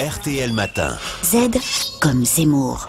RTL Matin. Z comme Zemmour.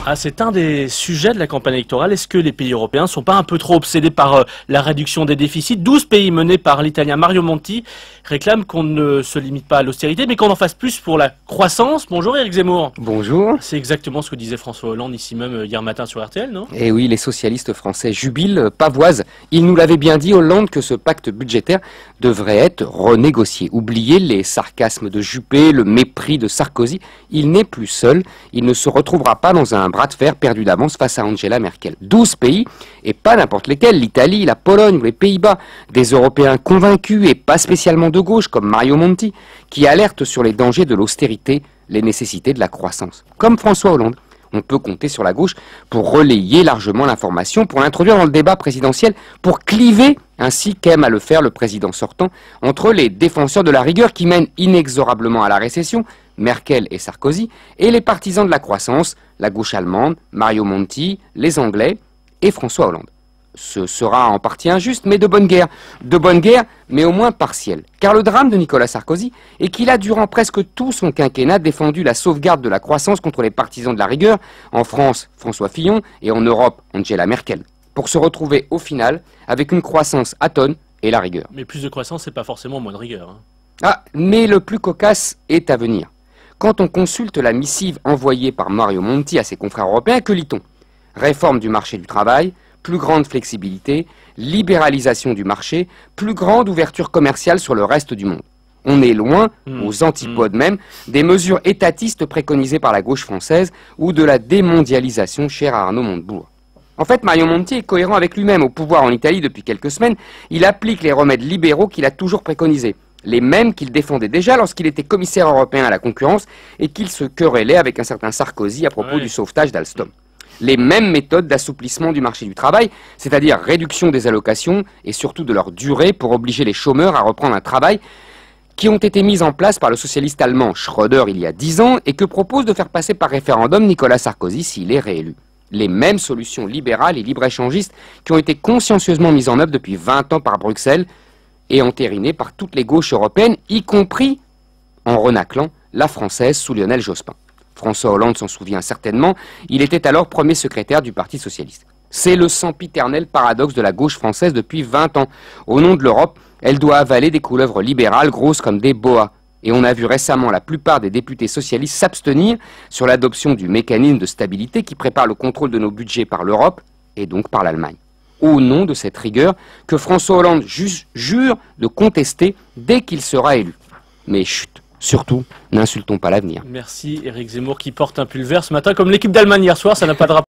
Ah, c'est un des sujets de la campagne électorale. Est-ce que les pays européens ne sont pas un peu trop obsédés par la réduction des déficits? 12 pays menés par l'Italien Mario Monti réclament qu'on ne se limite pas à l'austérité, mais qu'on en fasse plus pour la croissance. Bonjour Éric Zemmour. Bonjour. C'est exactement ce que disait François Hollande ici même hier matin sur RTL, non? Eh oui, les socialistes français jubilent, pavoisent. Il nous l'avait bien dit, Hollande, que ce pacte budgétaire devrait être renégocié. Oubliez les sarcasmes de Juppé, le mépris de Sarkozy. Il n'est plus seul. Il ne se retrouvera pas dans un bras de fer perdu d'avance face à Angela Merkel. 12 pays, et pas n'importe lesquels, l'Italie, la Pologne ou les Pays-Bas, des Européens convaincus et pas spécialement de gauche comme Mario Monti, qui alertent sur les dangers de l'austérité, les nécessités de la croissance. Comme François Hollande. On peut compter sur la gauche pour relayer largement l'information, pour l'introduire dans le débat présidentiel, pour cliver, ainsi qu'aime à le faire le président sortant, entre les défenseurs de la rigueur qui mènent inexorablement à la récession, Merkel et Sarkozy, et les partisans de la croissance, la gauche allemande, Mario Monti, les Anglais et François Hollande. Ce sera en partie injuste, mais de bonne guerre. De bonne guerre, mais au moins partielle. Car le drame de Nicolas Sarkozy est qu'il a, durant presque tout son quinquennat, défendu la sauvegarde de la croissance contre les partisans de la rigueur, en France, François Fillon, et en Europe, Angela Merkel, pour se retrouver au final avec une croissance atone et la rigueur. Mais plus de croissance, c'est pas forcément moins de rigueur, hein. Ah, mais le plus cocasse est à venir. Quand on consulte la missive envoyée par Mario Monti à ses confrères européens, que lit-on? Réforme du marché du travail, plus grande flexibilité, libéralisation du marché, plus grande ouverture commerciale sur le reste du monde. On est loin, aux antipodes même, des mesures étatistes préconisées par la gauche française ou de la démondialisation chère à Arnaud Montebourg. En fait, Mario Monti est cohérent avec lui-même. Au pouvoir en Italie depuis quelques semaines, il applique les remèdes libéraux qu'il a toujours préconisés. Les mêmes qu'il défendait déjà lorsqu'il était commissaire européen à la concurrence et qu'il se querellait avec un certain Sarkozy à propos du sauvetage d'Alstom. Les mêmes méthodes d'assouplissement du marché du travail, c'est-à-dire réduction des allocations et surtout de leur durée pour obliger les chômeurs à reprendre un travail, qui ont été mises en place par le socialiste allemand Schröder il y a 10 ans et que propose de faire passer par référendum Nicolas Sarkozy s'il est réélu. Les mêmes solutions libérales et libre-échangistes qui ont été consciencieusement mises en œuvre depuis 20 ans par Bruxelles et entérinées par toutes les gauches européennes, y compris, en renaclant, la française sous Lionel Jospin. François Hollande s'en souvient certainement, il était alors premier secrétaire du Parti socialiste. C'est le sempiternel paradoxe de la gauche française depuis 20 ans. Au nom de l'Europe, elle doit avaler des couleuvres libérales grosses comme des boas. Et on a vu récemment la plupart des députés socialistes s'abstenir sur l'adoption du mécanisme de stabilité qui prépare le contrôle de nos budgets par l'Europe et donc par l'Allemagne. Au nom de cette rigueur que François Hollande jure de contester dès qu'il sera élu. Mais chut, surtout, n'insultons pas l'avenir. Merci Éric Zemmour qui porte un pull vert ce matin comme l'équipe d'Allemagne hier soir, ça n'a pas de rapport.